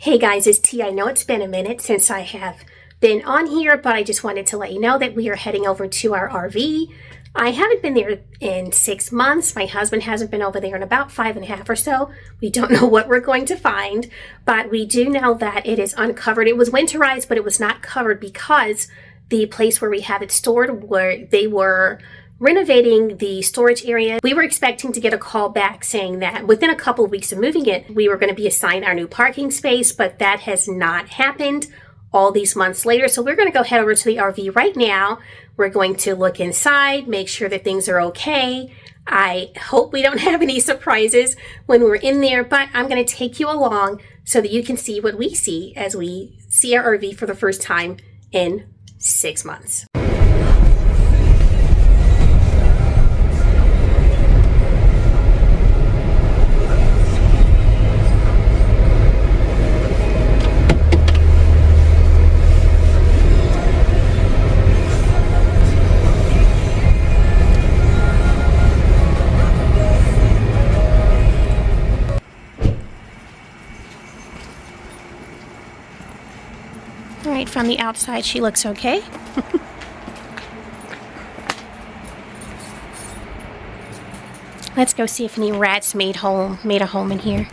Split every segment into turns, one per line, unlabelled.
Hey guys, it's T. I know it's been a minute since I have been on here, but I just wanted to let you know that we are heading over to our RV. I haven't been there in 6 months. My husband hasn't been over there in about 5.5 or so. We don't know what we're going to find, but we do know that it is uncovered. It was winterized, but it was not covered because the place where we have it stored, where they were renovating the storage area. We were expecting to get a call back saying that within a couple of weeks of moving it, we were going to be assigned our new parking space, but that has not happened all these months later. So we're going to go head over to the RV right now. We're going to look inside, make sure that things are okay. I hope we don't have any surprises when we're in there, but I'm going to take you along so that you can see what we see as we see our RV for the first time in 6 months. All right, from the outside, she looks okay. Let's go see if any rats made a home in here.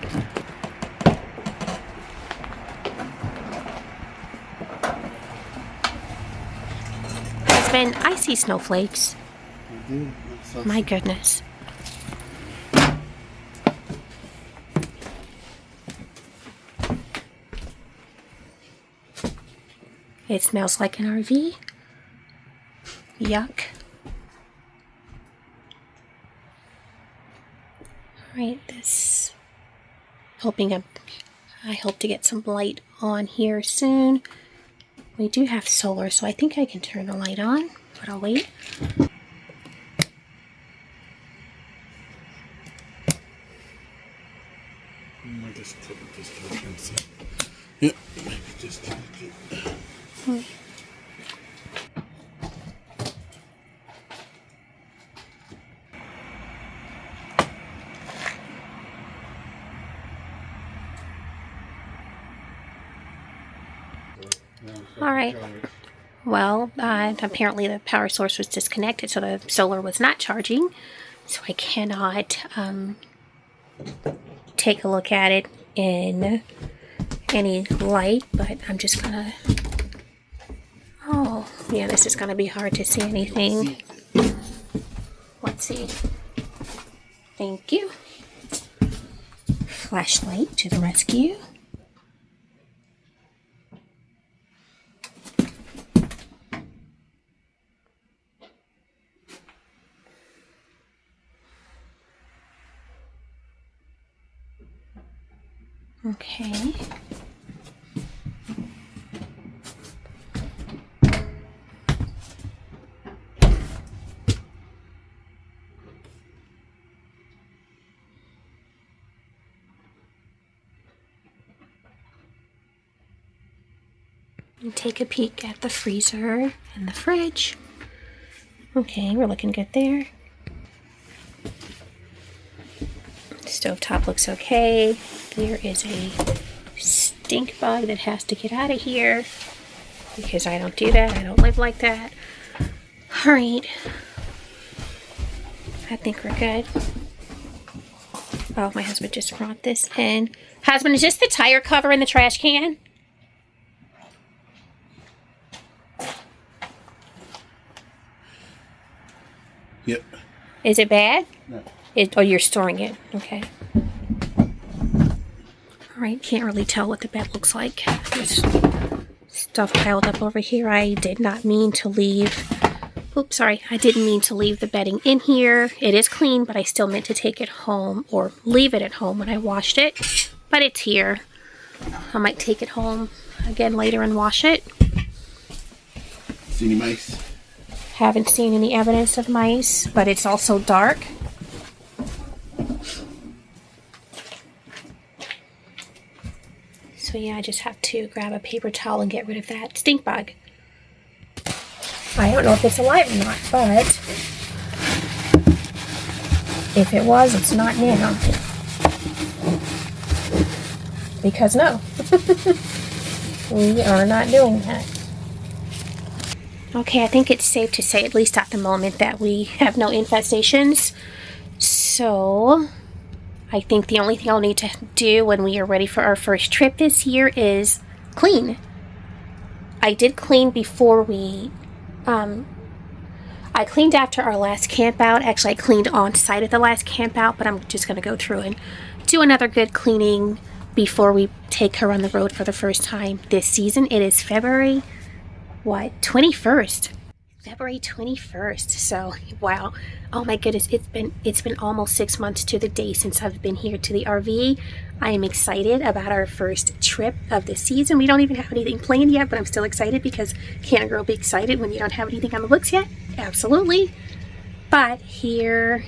Husband, I see snowflakes. My goodness. It smells like an RV. Yuck. Alright, I hope to get some light on here soon. We do have solar, so I think I can turn the light on, but I'll wait.
Yeah, maybe just turn it.
All right. Well, apparently the power source was disconnected, so the solar was not charging. So I cannot take a look at it in any light, but I'm just gonna... Oh, yeah, this is gonna be hard to see anything. Let's see. Thank you. Flashlight to the rescue. Okay. And take a peek at the freezer and the fridge. Okay, we're looking good there. Stovetop looks okay. There is a stink bug that has to get out of here because I don't do that. I don't live like that. All right. I think we're good. Oh, my husband just brought this in. Husband, is this the tire cover in the trash can?
Yep.
Is it bad?
No.
Oh, you're storing it. Okay. Alright, can't really tell what the bed looks like. There's stuff piled up over here. I did not mean to leave... Oops, sorry. I didn't mean to leave the bedding in here. It is clean, but I still meant to take it home or leave it at home when I washed it. But it's here. I might take it home again later and wash it.
See any mice?
Haven't seen any evidence of mice, but it's also dark. So yeah, I just have to grab a paper towel and get rid of that stink bug. I don't know if it's alive or not, but if it was, it's not now. because no, we are not doing that. Okay, I think it's safe to say, at least at the moment, that we have no infestations. So I think the only thing I'll need to do when we are ready for our first trip this year is clean. I did clean before we, I cleaned after our last camp out. Actually, I cleaned on site at the last camp out, but I'm just going to go through and do another good cleaning before we take her on the road for the first time this season. It is February, 21st. February 21st. So, wow. Oh my goodness, it's been almost 6 months to the day since I've been here to the RV. I am excited about our first trip of the season. We don't even have anything planned yet, but I'm still excited because can a girl be excited when you don't have anything on the books yet? Absolutely. But here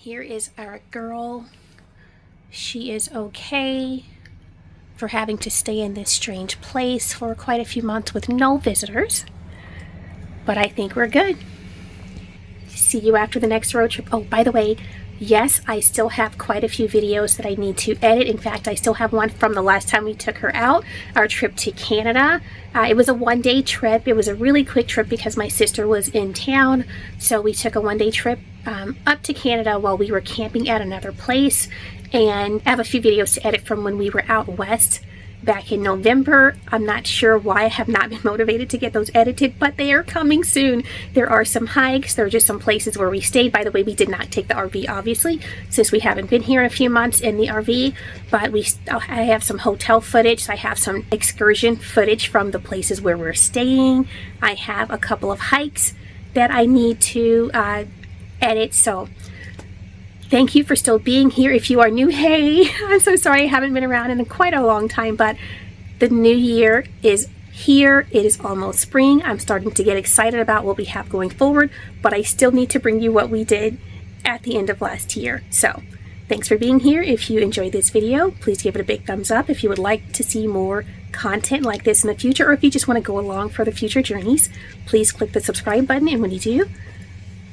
is our girl. She is okay for having to stay in this strange place for quite a few months with no visitors. But I think we're good. See you after the next road trip. Oh, by the way, yes, I still have quite a few videos that I need to edit. In fact, I still have one from the last time we took her out, our trip to Canada. It was a one-day trip. It was a really quick trip because my sister was in town. So we took a one-day trip up to Canada while we were camping at another place. And I have a few videos to edit from when we were out west back in November. I'm not sure why I have not been motivated to get those edited, but they are coming soon. There are some hikes. There are just some places where we stayed. By the way, we did not take the RV, obviously, since we haven't been here in a few months in the RV, but I have some hotel footage. I have some excursion footage from the places where we're staying. I have a couple of hikes that I need to edit. So thank you for still being here. If you are new, hey, I'm so sorry I haven't been around in quite a long time, but the new year is here. It is almost spring. I'm starting to get excited about what we have going forward, but I still need to bring you what we did at the end of last year. So thanks for being here. If you enjoyed this video, please give it a big thumbs up. If you would like to see more content like this in the future, or if you just want to go along for the future journeys, please click the subscribe button. And when you do,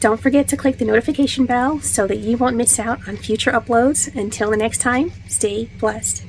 don't forget to click the notification bell so that you won't miss out on future uploads. Until the next time, stay blessed.